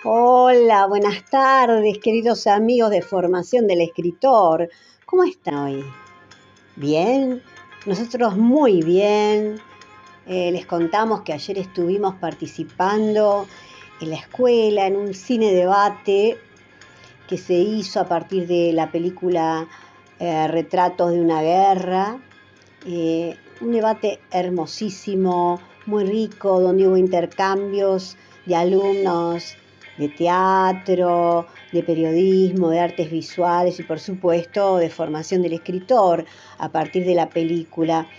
Hola, buenas tardes, queridos amigos de Formación del Escritor. ¿Cómo están hoy? ¿Bien? Nosotros muy bien. Les contamos que ayer estuvimos participando en la escuela en un cine debate que se hizo a partir de la película Retratos de una guerra. Un debate hermosísimo, muy rico, donde hubo intercambios de alumnos de teatro, de periodismo, de artes visuales y por supuesto de formación del escritor a partir de la película.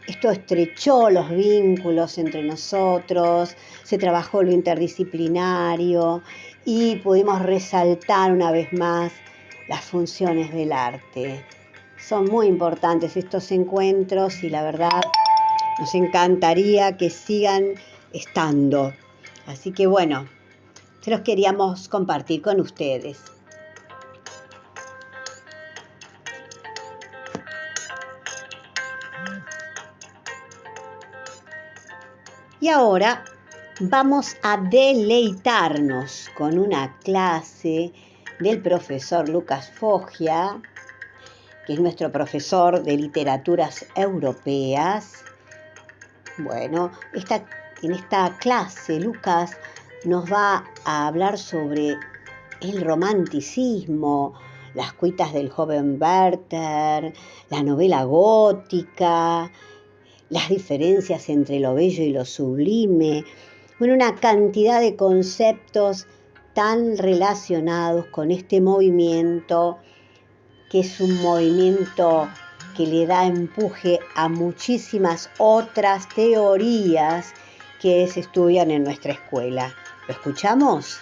Esto estrechó los vínculos entre nosotros, se trabajó lo interdisciplinario y pudimos resaltar una vez más las funciones del arte. Son muy importantes estos encuentros y la verdad nos encantaría que sigan estando. Así que bueno, se los queríamos compartir con ustedes. Y ahora vamos a deleitarnos con una clase del profesor Lucas Foggia, que es nuestro profesor de literaturas europeas. Bueno, en esta clase Lucas nos va a hablar sobre el romanticismo, las cuitas del joven Werther, la novela gótica, las diferencias entre lo bello y lo sublime, bueno, una cantidad de conceptos tan relacionados con este movimiento, que es un movimiento que le da empuje a muchísimas otras teorías que se estudian en nuestra escuela. ¿Lo escuchamos?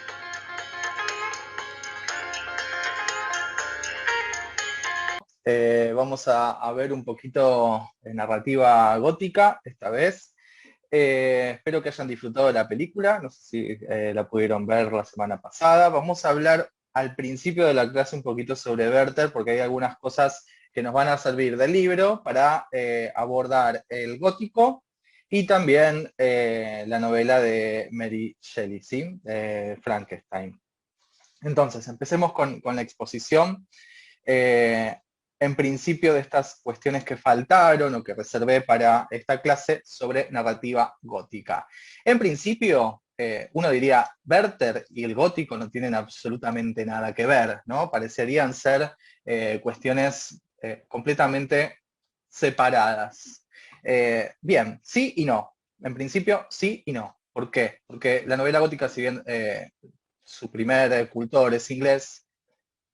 Vamos a ver un poquito de narrativa gótica esta vez. Espero que hayan disfrutado de la película, no sé si la pudieron ver la semana pasada. Vamos a hablar al principio de la clase un poquito sobre Werther, porque hay algunas cosas que nos van a servir del libro para abordar el gótico y también la novela de Mary Shelley, ¿sí? Frankenstein. Entonces, empecemos con la exposición. Eh, en principio de estas cuestiones que faltaron o que reservé para esta clase sobre narrativa gótica. En principio, uno diría, Werther y el gótico no tienen absolutamente nada que ver, ¿no? Parecerían ser cuestiones completamente separadas. Bien, sí y no. En principio, sí y no. ¿Por qué? Porque la novela gótica, si bien su primer cultor es inglés,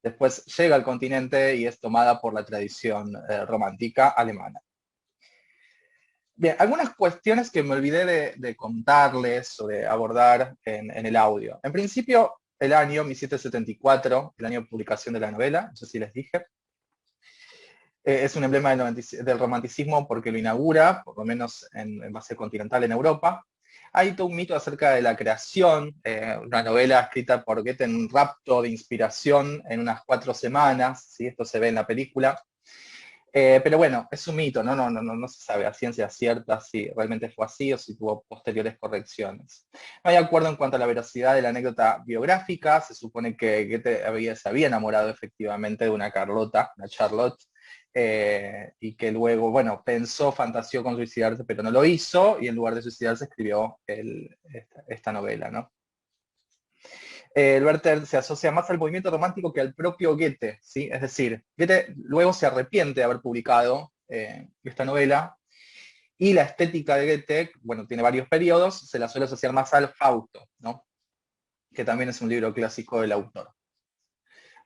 después llega al continente y es tomada por la tradición romántica alemana. Bien, algunas cuestiones que me olvidé de contarles o de abordar en el audio. En principio, el año 1774, el año de publicación de la novela, no sé si les dije, es un emblema del romanticismo porque lo inaugura, por lo menos en base continental en Europa. Hay todo un mito acerca de la creación, una novela escrita por Goethe en un rapto de inspiración en unas 4 semanas, ¿sí? Esto se ve en la película. Pero bueno, es un mito, no se sabe a ciencia cierta si realmente fue así o si tuvo posteriores correcciones. No hay acuerdo en cuanto a la veracidad de la anécdota biográfica, se supone que Goethe se había enamorado efectivamente de una Carlota, una Charlotte, y que luego, bueno, pensó, fantaseó con suicidarse, pero no lo hizo, y en lugar de suicidarse escribió esta novela, ¿no? El Werther se asocia más al movimiento romántico que al propio Goethe, ¿sí? Es decir, Goethe luego se arrepiente de haber publicado esta novela, y la estética de Goethe, bueno, tiene varios periodos, se la suele asociar más al Fausto, ¿no? Que también es un libro clásico del autor.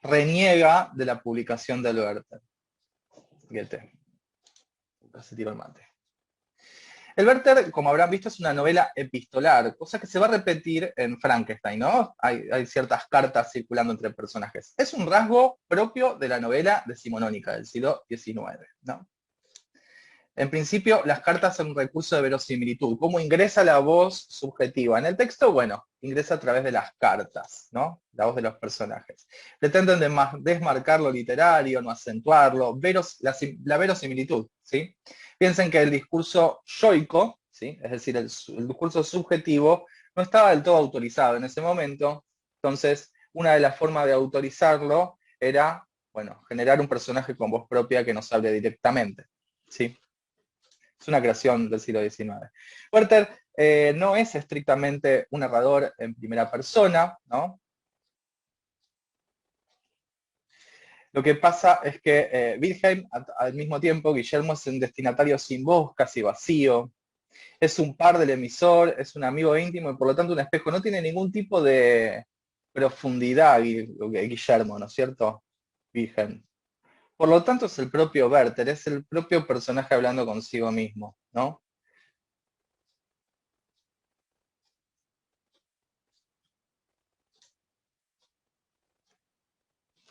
Reniega de la publicación del Werther, Goethe. Se tiró el mate. El Werther, como habrán visto, es una novela epistolar, cosa que se va a repetir en Frankenstein, ¿no? Hay ciertas cartas circulando entre personajes. Es un rasgo propio de la novela decimonónica del siglo XIX, ¿no? En principio, las cartas son un recurso de verosimilitud. ¿Cómo ingresa la voz subjetiva en el texto? Bueno, ingresa a través de las cartas, ¿no? La voz de los personajes. Pretenden desmarcar lo literario, no acentuarlo, la verosimilitud, ¿sí? Piensen que el discurso yoico, ¿sí? Es decir, el discurso subjetivo, no estaba del todo autorizado en ese momento, Entonces, una de las formas de autorizarlo era, bueno, generar un personaje con voz propia que nos hable directamente, ¿sí? Es una creación del siglo XIX. Werther no es estrictamente un narrador en primera persona, ¿no? Lo que pasa es que Wilhelm, al mismo tiempo, Guillermo es un destinatario sin voz, casi vacío. Es un par del emisor, es un amigo íntimo y por lo tanto un espejo. No tiene ningún tipo de profundidad Guillermo, ¿no es cierto? Wilhelm. Por lo tanto es el propio Werther, es el propio personaje hablando consigo mismo, ¿no?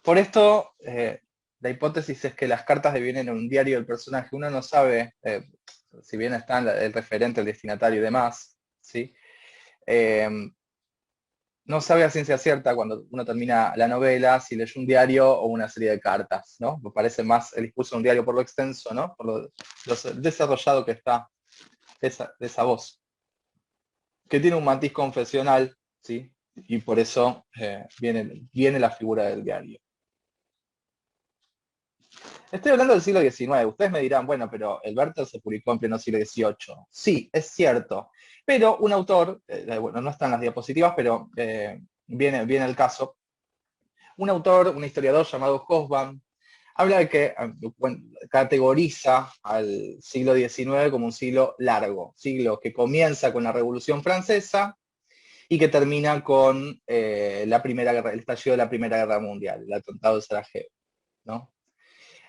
Por esto, la hipótesis es que las cartas devienen en un diario del personaje. Uno no sabe, si bien está el referente, el destinatario y demás, ¿sí? Eh, no sabe a ciencia cierta cuando uno termina la novela si leyó un diario o una serie de cartas, ¿no? Me parece más el discurso de un diario por lo extenso, ¿no? Por lo desarrollado que está esa voz, que tiene un matiz confesional, ¿sí? Y por eso viene la figura del diario. Estoy hablando del siglo XIX. Ustedes me dirán, bueno, pero el Werther se publicó en pleno siglo XVIII. Sí, es cierto. Pero un autor, bueno, no están las diapositivas, pero viene el caso. Un autor, un historiador llamado Hobsbawm, habla de que categoriza al siglo XIX como un siglo largo, siglo que comienza con la Revolución Francesa y que termina con la Primera Guerra, el estallido de la Primera Guerra Mundial, el atentado de Sarajevo, ¿no?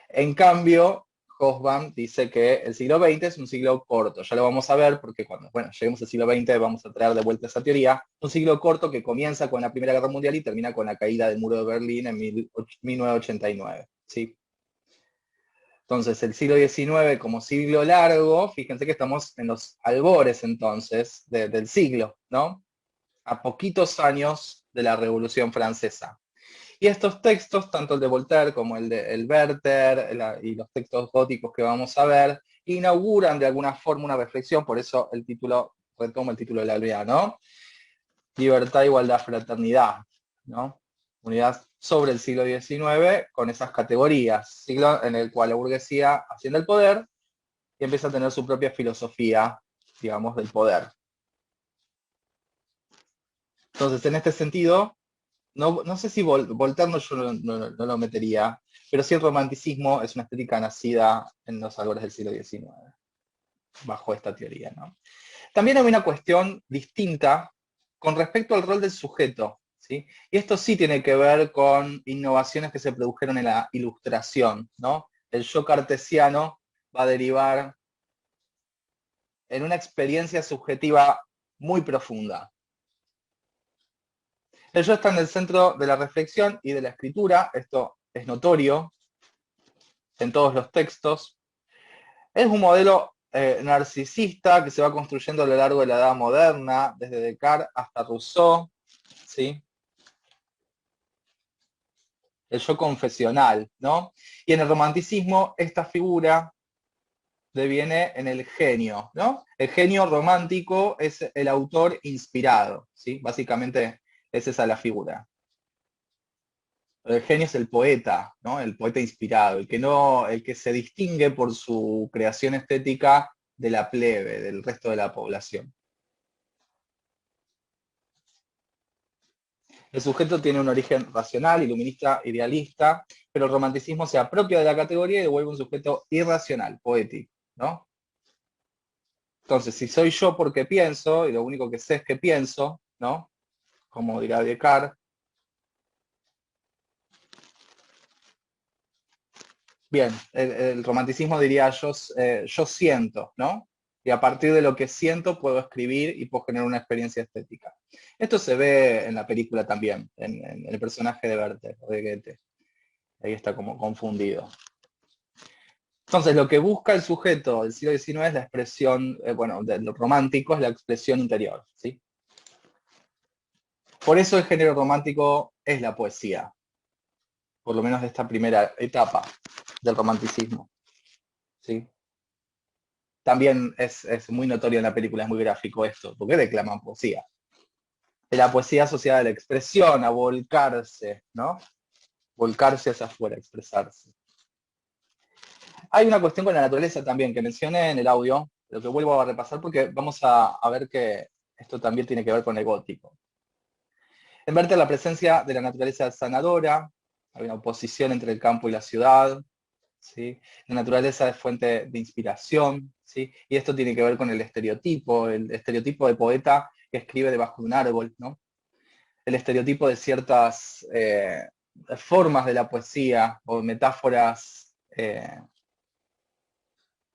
En cambio, Hobsbawm dice que el siglo XX es un siglo corto. Ya lo vamos a ver porque cuando lleguemos al siglo XX vamos a traer de vuelta esa teoría. Un siglo corto que comienza con la Primera Guerra Mundial y termina con la caída del muro de Berlín en 1989. ¿Sí? Entonces, el siglo XIX como siglo largo, fíjense que estamos en los albores entonces del siglo, ¿no? A poquitos años de la Revolución Francesa. Y estos textos, tanto el de Voltaire como el de Werther y los textos góticos que vamos a ver, inauguran de alguna forma una reflexión, por eso el título, retomo el título de la aldea, ¿no? Libertad, igualdad, fraternidad, ¿no? Unidad sobre el siglo XIX con esas categorías, siglo en el cual la burguesía asciende al poder y empieza a tener su propia filosofía, digamos, del poder. Entonces, en este sentido, no sé si Voltaire yo no lo metería, pero sí el romanticismo es una estética nacida en los albores del siglo XIX, bajo esta teoría, ¿no? También hay una cuestión distinta con respecto al rol del sujeto, ¿sí? Y esto sí tiene que ver con innovaciones que se produjeron en la ilustración, ¿no? El yo cartesiano va a derivar en una experiencia subjetiva muy profunda. El yo está en el centro de la reflexión y de la escritura, esto es notorio en todos los textos. Es un modelo narcisista que se va construyendo a lo largo de la Edad Moderna, desde Descartes hasta Rousseau, ¿sí? El yo confesional, ¿no? Y en el romanticismo esta figura deviene en el genio, ¿no? El genio romántico es el autor inspirado, ¿sí? Básicamente es esa la figura. El genio es el poeta, ¿no? El poeta inspirado, el que se distingue por su creación estética de la plebe, del resto de la población. El sujeto tiene un origen racional, iluminista, idealista, pero el romanticismo se apropia de la categoría y devuelve un sujeto irracional, poético, ¿no? Entonces, si soy yo porque pienso, y lo único que sé es que pienso, ¿no? Como dirá Descartes, bien, el romanticismo diría yo siento, ¿no? Y a partir de lo que siento puedo escribir y puedo generar una experiencia estética. Esto se ve en la película también, en el personaje de Werther, de Goethe. Ahí está como confundido. Entonces, lo que busca el sujeto del siglo XIX es la expresión, bueno, de lo romántico es la expresión interior, ¿sí? Por eso el género romántico es la poesía, por lo menos de esta primera etapa del romanticismo, ¿sí? También es muy notorio en la película, es muy gráfico esto, porque declaman poesía. la poesía asociada a la expresión, a volcarse, ¿no? Volcarse hacia afuera, expresarse. Hay una cuestión con la naturaleza también que mencioné en el audio, lo que vuelvo a repasar porque vamos a ver que esto también tiene que ver con el gótico. En Werther la presencia de la naturaleza sanadora, hay una oposición entre el campo y la ciudad, ¿sí? La naturaleza es fuente de inspiración, ¿sí? Y esto tiene que ver con el estereotipo de poeta que escribe debajo de un árbol, ¿no? El estereotipo de ciertas formas de la poesía o metáforas,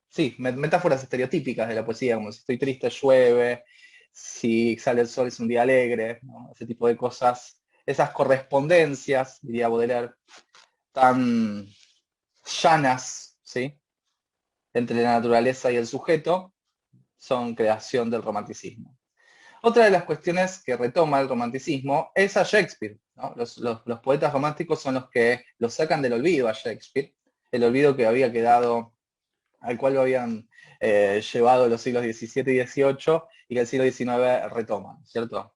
sí, metáforas estereotípicas de la poesía, como si estoy triste llueve, si sale el sol es un día alegre, ¿no? Ese tipo de cosas, esas correspondencias, diría Baudelaire, tan llanas, ¿sí? Entre la naturaleza y el sujeto, son creación del romanticismo. Otra de las cuestiones que retoma el romanticismo es a Shakespeare, ¿no? Los poetas románticos son los que lo sacan del olvido a Shakespeare, el olvido que había quedado, al cual lo habían llevado los siglos XVII y XVIII y que el siglo XIX retoma, ¿cierto?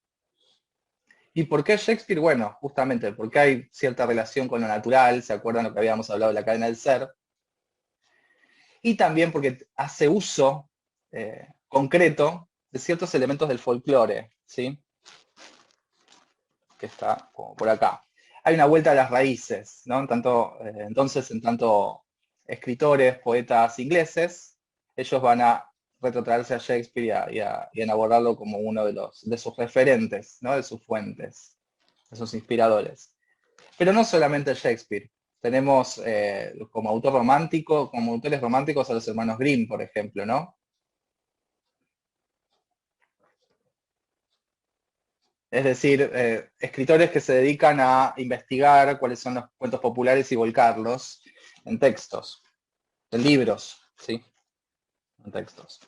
¿Y por qué Shakespeare? Bueno, justamente porque hay cierta relación con lo natural, ¿se acuerdan lo que habíamos hablado de la cadena del ser? Y también porque hace uso concreto de ciertos elementos del folclore, ¿sí? Que está como por acá. Hay una vuelta a las raíces, ¿no? Entonces, en tanto escritores, poetas ingleses, ellos van a retrotraerse a Shakespeare y a elaborarlo como uno de sus referentes, ¿no? De sus fuentes, de sus inspiradores. Pero no solamente Shakespeare. Tenemos como autor romántico, como autores románticos a los hermanos Grimm, por ejemplo, ¿no? Es decir, escritores que se dedican a investigar cuáles son los cuentos populares y volcarlos en textos, en libros, ¿sí? En textos.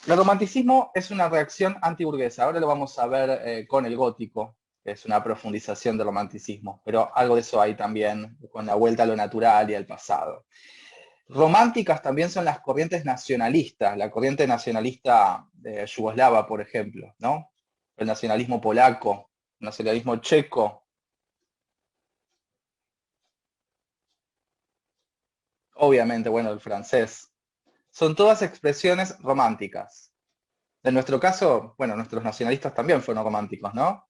El romanticismo es una reacción antiburguesa. Ahora lo vamos a ver con el gótico, que es una profundización del romanticismo, pero algo de eso hay también con la vuelta a lo natural y al pasado. Románticas también son las corrientes nacionalistas, la corriente nacionalista yugoslava, por ejemplo, ¿no? El nacionalismo polaco, el nacionalismo checo, obviamente, bueno, el francés. Son todas expresiones románticas. En nuestro caso, bueno, nuestros nacionalistas también fueron románticos, ¿no?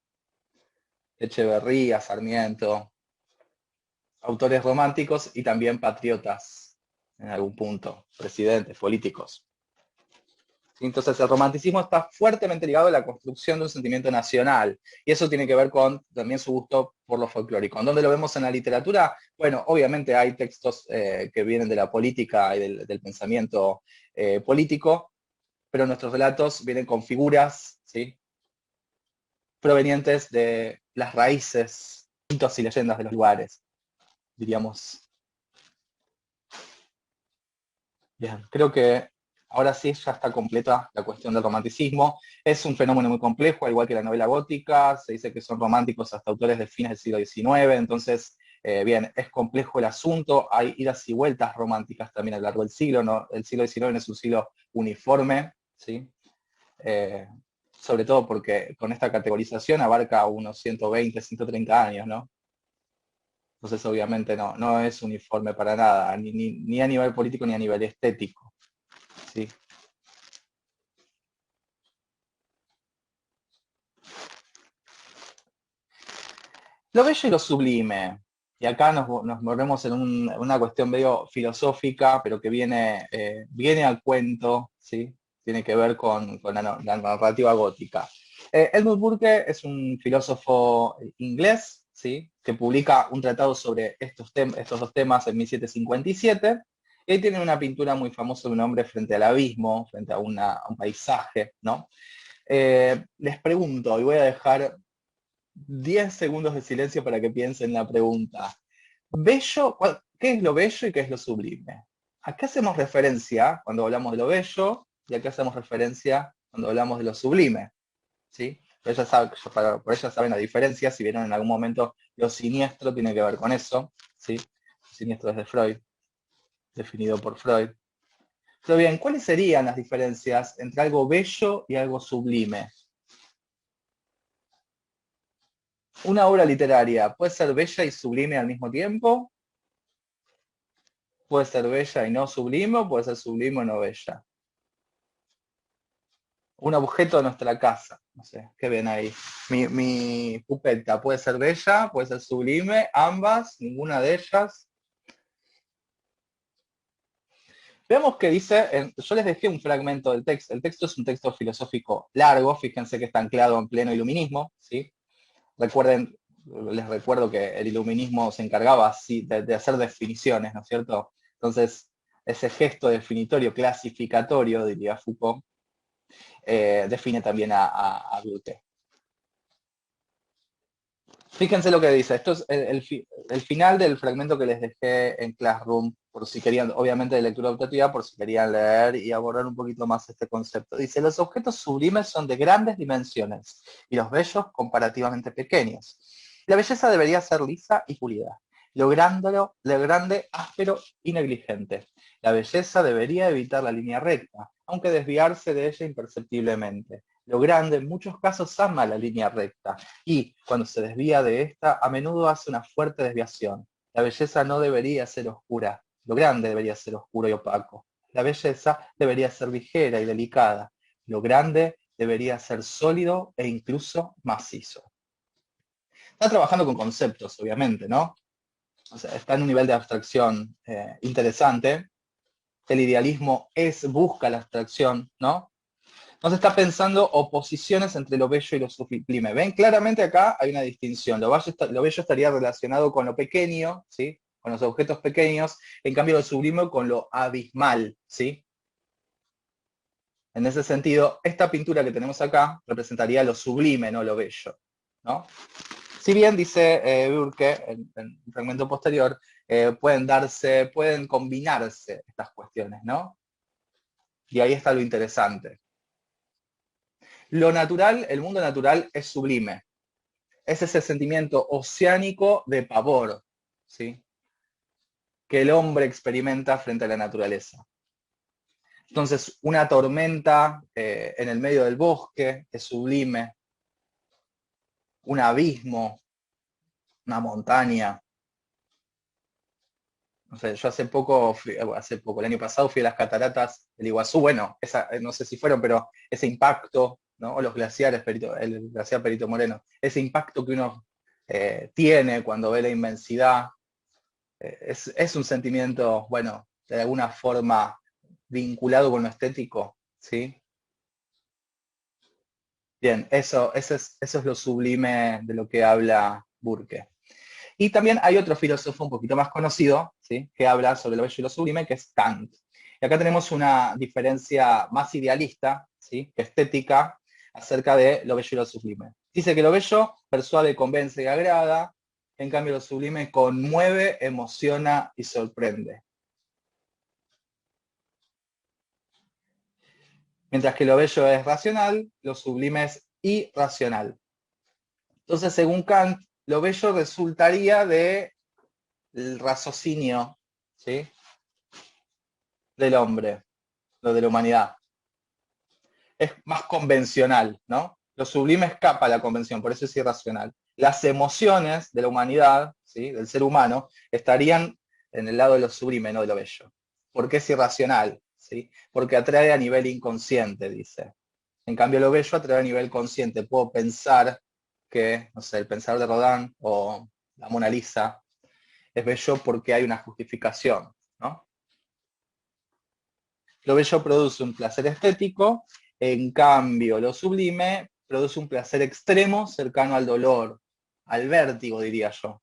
Echeverría, Sarmiento, autores románticos y también patriotas, en algún punto, presidentes, políticos. Entonces el romanticismo está fuertemente ligado a la construcción de un sentimiento nacional y eso tiene que ver con también su gusto por lo folclórico. ¿En dónde lo vemos en la literatura? Bueno, obviamente hay textos que vienen de la política y del pensamiento político, pero nuestros relatos vienen con figuras, ¿sí? Provenientes de las raíces, mitos y leyendas de los lugares, diríamos. Bien, creo que ahora sí ya está completa la cuestión del romanticismo. Es un fenómeno muy complejo, al igual que la novela gótica. Se dice que son románticos hasta autores de fines del siglo XIX. Entonces, bien, es complejo el asunto. Hay idas y vueltas románticas también a lo largo del siglo, ¿no? El siglo XIX no es un siglo uniforme, ¿sí? Eh, sobre todo porque con esta categorización abarca unos 120, 130 años, ¿no? Entonces, obviamente, no es uniforme para nada, ni a nivel político ni a nivel estético, ¿sí? Lo bello y lo sublime. Y acá nos movemos en una cuestión medio filosófica, pero que viene al cuento, ¿sí? Tiene que ver con la narrativa gótica. Edmund Burke es un filósofo inglés, ¿sí? Que publica un tratado sobre estos dos temas en 1757. Y ahí tiene una pintura muy famosa de un hombre frente al abismo, frente a un paisaje, ¿no? Les pregunto, y voy a dejar 10 segundos de silencio para que piensen la pregunta. Bello, ¿qué es lo bello y qué es lo sublime? ¿A qué hacemos referencia cuando hablamos de lo bello y a qué hacemos referencia cuando hablamos de lo sublime? ¿Sí? Por ellas saben la diferencia, si vieron en algún momento lo siniestro tiene que ver con eso, ¿sí? Lo siniestro es de Freud, definido por Freud. Pero bien, ¿cuáles serían las diferencias entre algo bello y algo sublime? Una obra literaria puede ser bella y sublime al mismo tiempo, puede ser bella y no sublime, o puede ser sublime o no bella. Un objeto de nuestra casa, no sé, ¿qué ven ahí? Mi pupeta puede ser bella, puede ser sublime, ambas, ninguna de ellas. Veamos que dice, yo les dejé un fragmento del texto, el texto es un texto filosófico largo, fíjense que está anclado en pleno iluminismo, ¿sí? Recuerden, les recuerdo que el iluminismo se encargaba así de hacer definiciones, ¿no es cierto? Entonces, ese gesto definitorio, clasificatorio, diría Foucault, define también a Goethe. Fíjense lo que dice, esto es el final del fragmento que les dejé en Classroom, por si querían, obviamente de lectura optativa, por si querían leer y abordar un poquito más este concepto. Dice, los objetos sublimes son de grandes dimensiones y los bellos comparativamente pequeños. La belleza debería ser lisa y pulida, lo grande, áspero y negligente. La belleza debería evitar la línea recta, aunque desviarse de ella imperceptiblemente. Lo grande en muchos casos ama la línea recta y, cuando se desvía de esta, a menudo hace una fuerte desviación. La belleza no debería ser oscura, lo grande debería ser oscuro y opaco. La belleza debería ser ligera y delicada. Lo grande debería ser sólido e incluso macizo. Está trabajando con conceptos, obviamente, ¿no? O sea, está en un nivel de abstracción interesante. El idealismo busca la abstracción, ¿no? Entonces está pensando oposiciones entre lo bello y lo sublime. ¿Ven? Claramente acá hay una distinción. Lo bello estaría relacionado con lo pequeño, ¿sí? Con los objetos pequeños. En cambio, lo sublime con lo abismal, ¿sí? En ese sentido, esta pintura que tenemos acá representaría lo sublime, no lo bello, ¿no? Si bien, dice Burke, en un fragmento posterior, pueden combinarse estas cuestiones, ¿no? Y ahí está lo interesante. Lo natural, el mundo natural es sublime. Es ese sentimiento oceánico de pavor, ¿sí? Que el hombre experimenta frente a la naturaleza. Entonces, una tormenta en el medio del bosque es sublime, un abismo, una montaña. No sé, yo hace poco, el año pasado fui a las cataratas del Iguazú, bueno, no sé si fueron, pero ese impacto, ¿no? O los glaciares, el glaciar Perito Moreno, ese impacto que uno tiene cuando ve la inmensidad, es un sentimiento, bueno, de alguna forma vinculado con lo estético, ¿sí? Bien, eso es lo sublime de lo que habla Burke. Y también hay otro filósofo un poquito más conocido, ¿sí? Que habla sobre lo bello y lo sublime, que es Kant. Y acá tenemos una diferencia más idealista, ¿sí? Que estética, acerca de lo bello y lo sublime. Dice que lo bello persuade, convence y agrada, en cambio lo sublime conmueve, emociona y sorprende. Mientras que lo bello es racional, lo sublime es irracional. Entonces, según Kant, lo bello resultaría del raciocinio, ¿sí? Del hombre, lo de la humanidad. Es más convencional, ¿no? Lo sublime escapa a la convención, por eso es irracional. Las emociones de la humanidad, ¿sí? Del ser humano, estarían en el lado de lo sublime, no de lo bello. Porque es irracional, ¿sí? Porque atrae a nivel inconsciente, dice. En cambio, lo bello atrae a nivel consciente. Puedo pensar que, no sé, el pensar de Rodin o la Mona Lisa es bello porque hay una justificación, ¿no? Lo bello produce un placer estético, en cambio, lo sublime produce un placer extremo cercano al dolor, al vértigo, diría yo.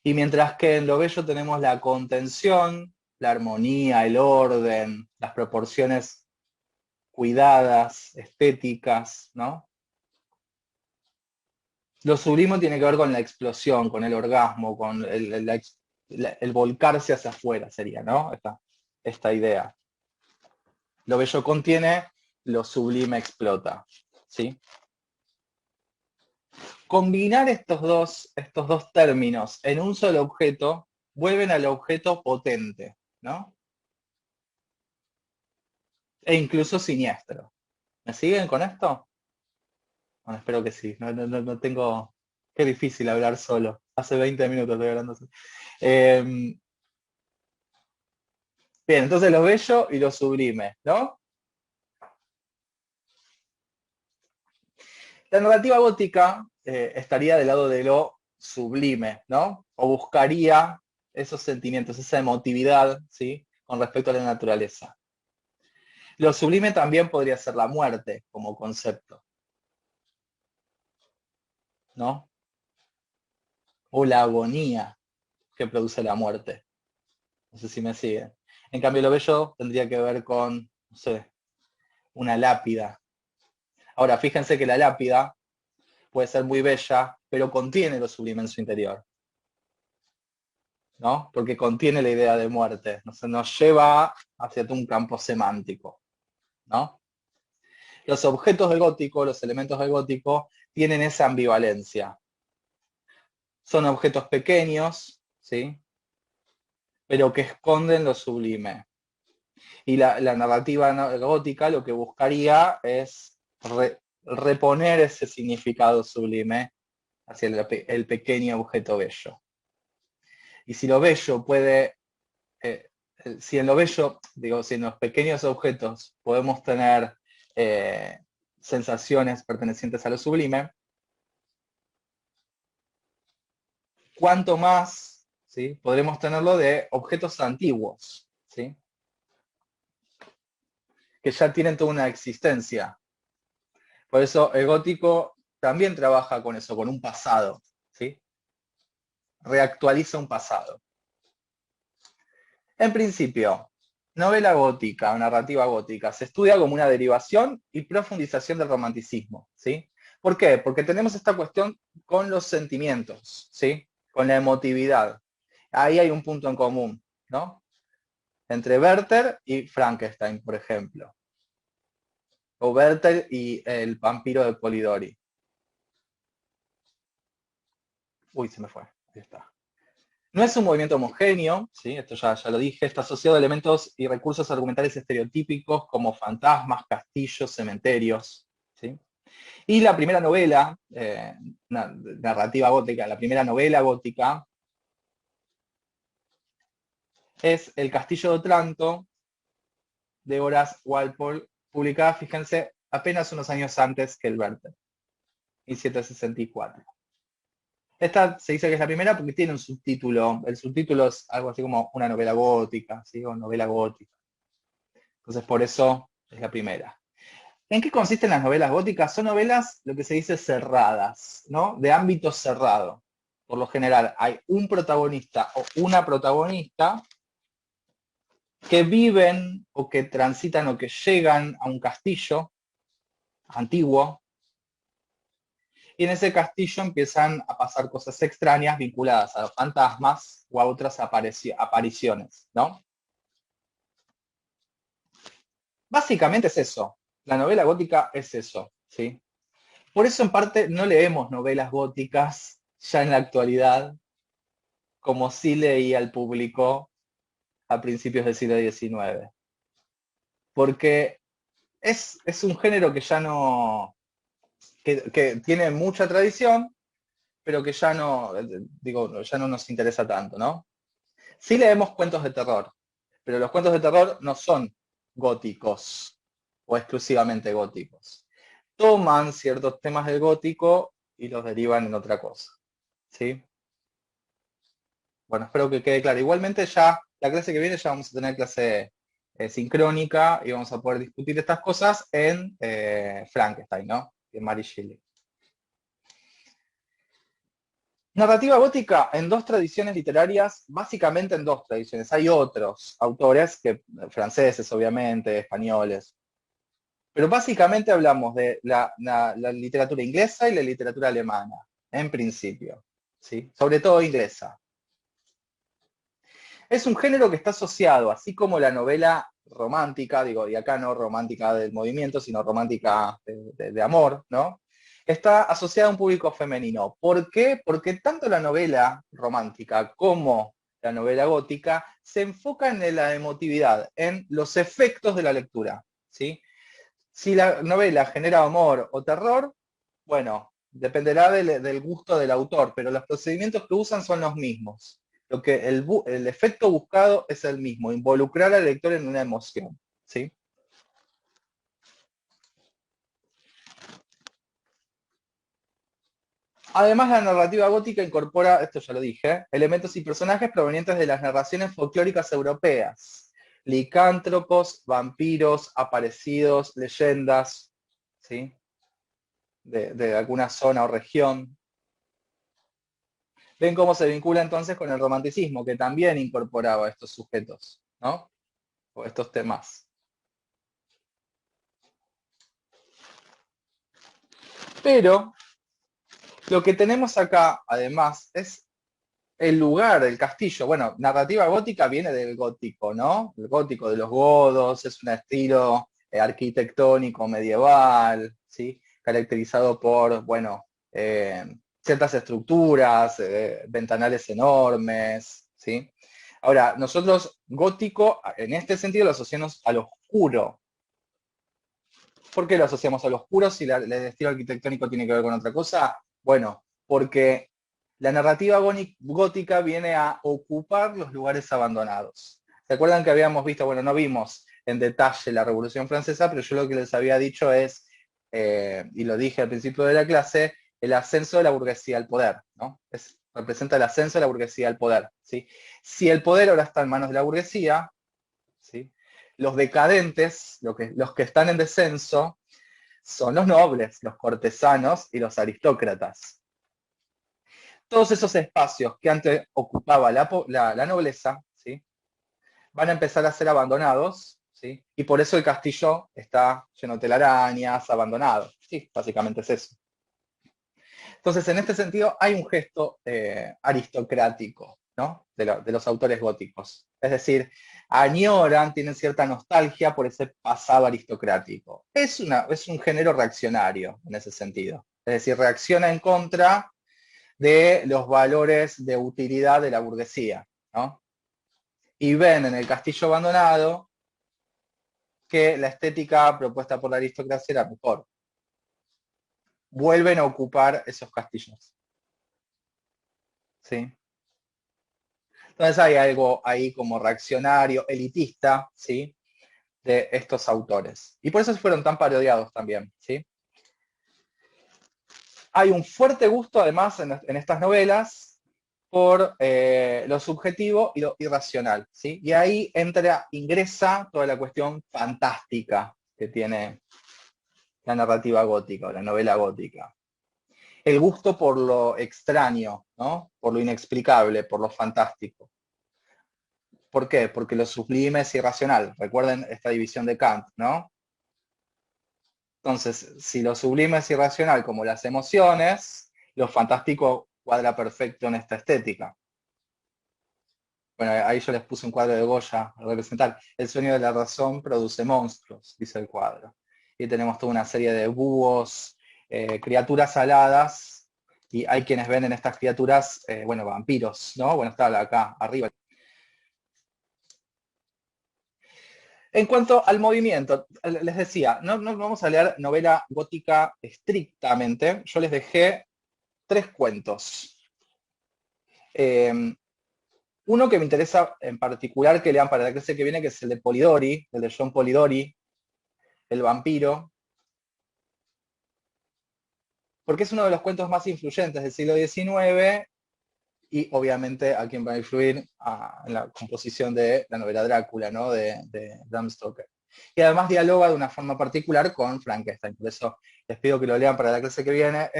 Y mientras que en lo bello tenemos la contención, la armonía, el orden, las proporciones cuidadas, estéticas, ¿no? Lo sublime tiene que ver con la explosión, con el orgasmo, con el volcarse hacia afuera, sería, ¿no? Esta idea. Lo bello contiene, lo sublime explota, ¿sí? Combinar estos dos términos en un solo objeto vuelven al objeto potente, ¿no? E incluso siniestro. ¿Me siguen con esto? Bueno, espero que sí. No tengo... Qué difícil hablar solo. Hace 20 minutos estoy hablando solo. Bien, entonces lo bello y lo sublime, ¿no? La narrativa gótica estaría del lado de lo sublime, ¿no? O buscaría esos sentimientos, esa emotividad, ¿sí? Con respecto a la naturaleza. Lo sublime también podría ser la muerte como concepto, ¿no? O la agonía que produce la muerte. No sé si me siguen. En cambio, lo bello tendría que ver con, no sé, una lápida. Ahora, fíjense que la lápida puede ser muy bella, pero contiene lo sublime en su interior, ¿no? Porque contiene la idea de muerte, nos lleva hacia un campo semántico, ¿no? Los objetos del gótico, los elementos del gótico, tienen esa ambivalencia. Son objetos pequeños, ¿sí? Pero que esconden lo sublime. Y la narrativa gótica lo que buscaría es reponer ese significado sublime hacia el pequeño objeto bello. Y si lo bello puede, si en lo bello, digo, si en los pequeños objetos podemos tener sensaciones pertenecientes a lo sublime, cuanto más, ¿sí? Podremos tenerlo de objetos antiguos, ¿sí? Que ya tienen toda una existencia. Por eso el gótico también trabaja con eso, con un pasado, ¿sí? Reactualiza un pasado. En principio, novela gótica o narrativa gótica se estudia como una derivación y profundización del romanticismo, ¿sí? ¿Por qué? Porque tenemos esta cuestión con los sentimientos, ¿sí? Con la emotividad. Ahí hay un punto en común, ¿no? Entre Werther y Frankenstein, por ejemplo. O Werther y el vampiro de Polidori. Uy, se me fue. Ahí está. No es un movimiento homogéneo, ¿sí? Esto ya lo dije, está asociado a elementos y recursos argumentales estereotípicos como fantasmas, castillos, cementerios, ¿sí? Y la primera novela, narrativa gótica, la primera novela gótica es El Castillo de Otranto, de Horace Walpole, publicada, fíjense, apenas unos años antes que el Werther, 1764. Esta se dice que es la primera porque tiene un subtítulo. El subtítulo es algo así como una novela gótica, ¿sí? O novela gótica. Entonces, por eso es la primera. ¿En qué consisten las novelas góticas? Son novelas, lo que se dice, cerradas, ¿no? De ámbito cerrado. Por lo general, hay un protagonista o una protagonista que viven o que transitan o que llegan a un castillo antiguo, y en ese castillo empiezan a pasar cosas extrañas vinculadas a los fantasmas o a otras apariciones, ¿no? Básicamente es eso. La novela gótica es eso, ¿sí? Por eso en parte no leemos novelas góticas ya en la actualidad, como sí leía el público a principios del siglo XIX. Porque es un género que ya no, que tiene mucha tradición, pero que ya no, digo, ya no nos interesa tanto, ¿no? Sí leemos cuentos de terror, pero los cuentos de terror no son góticos o exclusivamente góticos. Toman ciertos temas del gótico y los derivan en otra cosa, ¿sí? Bueno, espero que quede claro. Igualmente ya la clase que viene ya vamos a tener clase sincrónica y vamos a poder discutir estas cosas en Frankenstein, ¿no? En Mary Shelley. Narrativa gótica en dos tradiciones literarias, básicamente en dos tradiciones. Hay otros autores, franceses obviamente, españoles, pero básicamente hablamos de la literatura inglesa y la literatura alemana, en principio, ¿sí? Sobre todo inglesa. Es un género que está asociado, así como la novela romántica, digo, y acá no romántica del movimiento, sino romántica de amor, ¿no? Está asociada a un público femenino. ¿Por qué? Porque tanto la novela romántica como la novela gótica, se enfoca en la emotividad, en los efectos de la lectura, ¿sí? Si la novela genera humor o terror, bueno, dependerá del gusto del autor, pero los procedimientos que usan son los mismos. El efecto buscado es el mismo, involucrar al lector en una emoción, ¿sí? Además, la narrativa gótica incorpora, esto ya lo dije, elementos y personajes provenientes de las narraciones folclóricas europeas. Licántropos, vampiros, aparecidos, leyendas, ¿sí? De alguna zona o región. Ven cómo se vincula entonces con el romanticismo, que también incorporaba estos sujetos, ¿no? O estos temas. Pero lo que tenemos acá, además, es el lugar, el castillo. Bueno, narrativa gótica viene del gótico, ¿no? El gótico de los godos, es un estilo arquitectónico medieval, ¿sí? Caracterizado por, bueno, ciertas estructuras, ventanales enormes, ¿sí? Ahora, nosotros gótico, en este sentido, lo asociamos al oscuro. ¿Por qué lo asociamos al oscuro si el estilo arquitectónico tiene que ver con otra cosa? Bueno, porque la narrativa gótica viene a ocupar los lugares abandonados. ¿Se acuerdan que habíamos visto, bueno, no vimos en detalle la Revolución Francesa, pero yo lo que les había dicho es, y lo dije al principio de la clase, el ascenso de la burguesía al poder, ¿no? Representa el ascenso de la burguesía al poder, ¿sí? Si el poder ahora está en manos de la burguesía, ¿sí? Los decadentes, los que están en descenso, son los nobles, los cortesanos y los aristócratas. Todos esos espacios que antes ocupaba la nobleza, ¿sí? Van a empezar a ser abandonados, ¿sí? Y por eso el castillo está lleno de telarañas, abandonado. Sí, básicamente es eso. Entonces, en este sentido, hay un gesto aristocrático, ¿no? De los autores góticos. Es decir, añoran, tienen cierta nostalgia por ese pasado aristocrático. Es un género reaccionario en ese sentido. Es decir, reacciona en contra de los valores de utilidad de la burguesía, ¿no? Y ven en el castillo abandonado que la estética propuesta por la aristocracia era mejor. Vuelven a ocupar esos castillos. ¿Sí? Entonces hay algo ahí como reaccionario, elitista, ¿sí? De estos autores. Y por eso fueron tan parodiados también, ¿sí? Hay un fuerte gusto, además, en estas novelas por lo subjetivo y lo irracional, ¿sí? Y ahí ingresa toda la cuestión fantástica que tiene la narrativa gótica, o la novela gótica. El gusto por lo extraño, ¿no? Por lo inexplicable, por lo fantástico. ¿Por qué? Porque lo sublime es irracional. Recuerden esta división de Kant, ¿no? Entonces, si lo sublime es irracional como las emociones, lo fantástico cuadra perfecto en esta estética. Bueno, ahí yo les puse un cuadro de Goya a representar. El sueño de la razón produce monstruos, dice el cuadro. Y tenemos toda una serie de búhos, criaturas aladas, y hay quienes ven en estas criaturas, bueno, vampiros, ¿no? Bueno, está acá arriba. En cuanto al movimiento, les decía, no vamos a leer novela gótica estrictamente, yo les dejé 3 cuentos. Uno que me interesa en particular que lean para la clase que viene, que es el de Polidori, el de John Polidori, El vampiro, porque es uno de los cuentos más influyentes del siglo XIX y obviamente a quien va a influir en la composición de la novela Drácula, ¿no? de Bram Stoker. Y además dialoga de una forma particular con Frankenstein. Por eso les pido que lo lean para la clase que viene.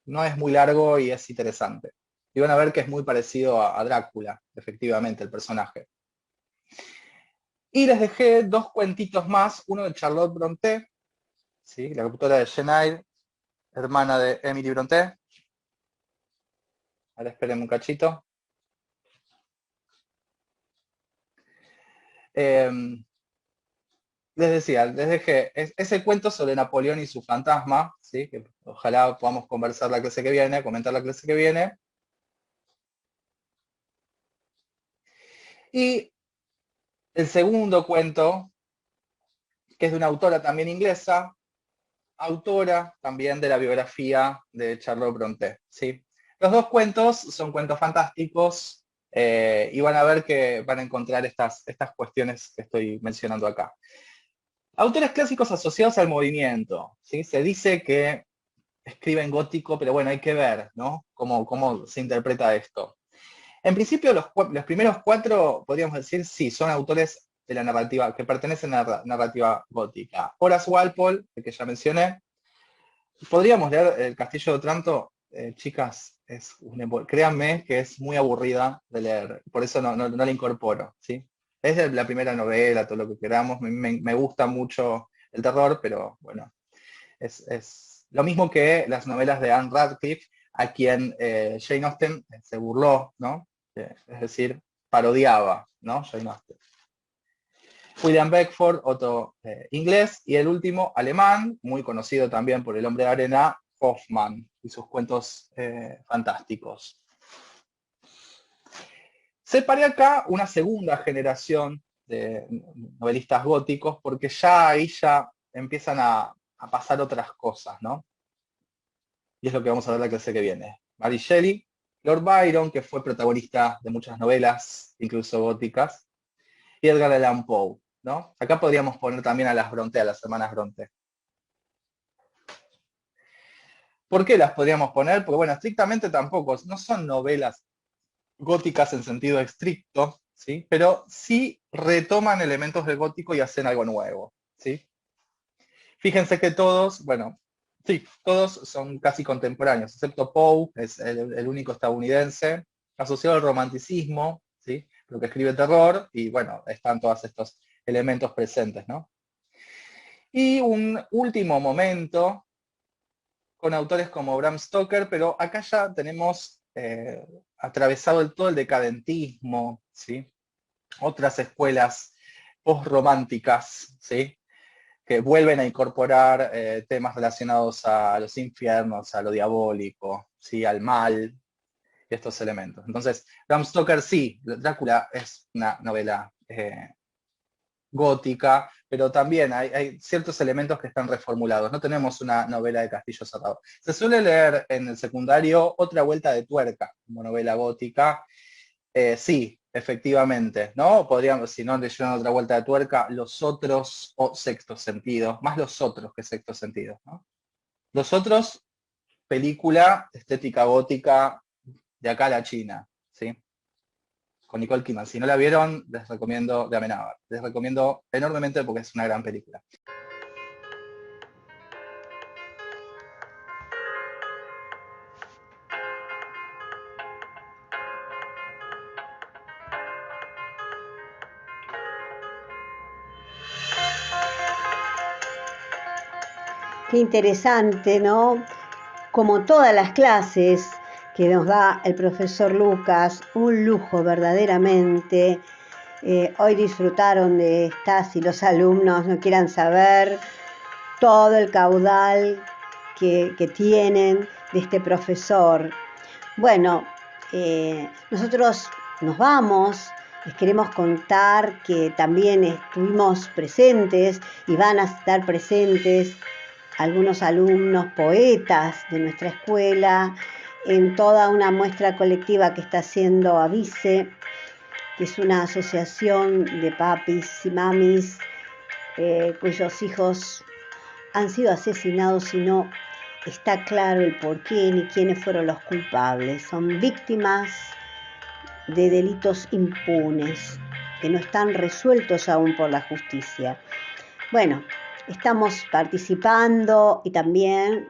No es muy largo y es interesante. Y van a ver que es muy parecido a Drácula, efectivamente, el personaje. Y les dejé 2 cuentitos más, uno de Charlotte Brontë, ¿sí? La autora de Jane Eyre, hermana de Emily Brontë. Ahora esperen un cachito. Les decía, les dejé ese cuento sobre Napoleón y su fantasma, ¿sí? Que ojalá podamos conversar la clase que viene, comentar la clase que viene. Y el segundo cuento, que es de una autora también inglesa, autora también de la biografía de Charlotte Brontë, ¿sí? Los dos cuentos son cuentos fantásticos y van a ver que van a encontrar estas cuestiones que estoy mencionando acá. Autores clásicos asociados al movimiento, ¿sí? Se dice que escribe en gótico, pero bueno, hay que ver, ¿no? Cómo se interpreta esto. En principio, los primeros cuatro, podríamos decir, sí, son autores de la narrativa, que pertenecen a la narrativa gótica. Horace Walpole, el que ya mencioné. Podríamos leer El Castillo de Otranto, chicas, créanme que es muy aburrida de leer, por eso no la incorporo, ¿sí? Es la primera novela, todo lo que queramos, me gusta mucho el terror, pero bueno, es lo mismo que las novelas de Anne Radcliffe, a quien Jane Austen se burló, ¿no? Es decir, parodiaba, ¿no? Jane Austen. William Beckford, otro inglés, y el último alemán, muy conocido también por El Hombre de Arena, Hoffmann, y sus cuentos fantásticos. Separé acá una segunda generación de novelistas góticos, porque ya ahí ya empiezan a pasar otras cosas, ¿no? Y es lo que vamos a ver la clase que viene. Mary Shelley, Lord Byron, que fue protagonista de muchas novelas, incluso góticas, y Edgar Allan Poe, ¿no? Acá podríamos poner también a las Brontë, a las hermanas Brontë. ¿Por qué las podríamos poner? Porque, bueno, estrictamente tampoco, no son novelas góticas en sentido estricto, ¿sí? Pero sí retoman elementos del gótico y hacen algo nuevo, ¿sí? Fíjense que todos, bueno, sí, todos son casi contemporáneos, excepto Poe, es el único estadounidense, asociado al romanticismo, ¿sí? Lo que escribe terror, y bueno, están todos estos elementos presentes, ¿no? Y un último momento con autores como Bram Stoker, pero acá ya tenemos atravesado todo el decadentismo, ¿sí? Otras escuelas postrománticas, ¿sí? Que vuelven a incorporar temas relacionados a los infiernos, a lo diabólico, ¿sí? Al mal, estos elementos. Entonces, Bram Stoker sí, Drácula es una novela gótica, pero también hay ciertos elementos que están reformulados. No tenemos una novela de Castillo Cerrado. Se suele leer en el secundario Otra Vuelta de Tuerca, como novela gótica. Sí, efectivamente, ¿no? Podríamos, si no leyeron Otra Vuelta de Tuerca, Los Otros o Sexto Sentido, más Los Otros que Sexto Sentido, ¿no? Los Otros, película estética gótica de acá a la China, ¿sí? Con Nicole Kidman. Si no la vieron, les recomiendo de Amenábar. Les recomiendo enormemente porque es una gran película. Qué interesante, ¿no? Como todas las clases que nos da el profesor Lucas, un lujo verdaderamente. Hoy disfrutaron de estas y los alumnos no quieran saber todo el caudal que tienen de este profesor. Bueno, nosotros nos vamos, les queremos contar que también estuvimos presentes y van a estar presentes algunos alumnos poetas de nuestra escuela en toda una muestra colectiva que está haciendo AVICE, que es una asociación de papis y mamis cuyos hijos han sido asesinados y no está claro el porqué ni quiénes fueron los culpables. Son víctimas de delitos impunes que no están resueltos aún por la justicia. Bueno, estamos participando y también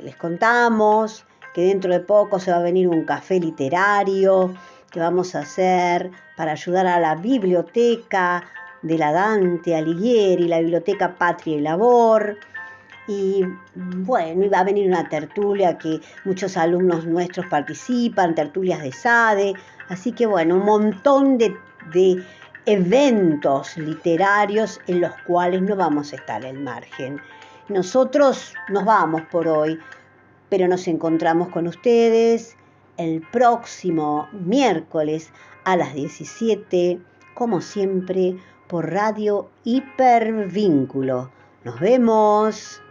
les contamos que dentro de poco se va a venir un café literario que vamos a hacer para ayudar a la biblioteca de la Dante Alighieri, la biblioteca Patria y Labor. Y bueno, iba a venir una tertulia que muchos alumnos nuestros participan, tertulias de SADE, así que bueno, un montón de eventos literarios en los cuales no vamos a estar al margen. Nosotros nos vamos por hoy, pero nos encontramos con ustedes el próximo miércoles a las 17, como siempre, por Radio Hipervínculo. Nos vemos.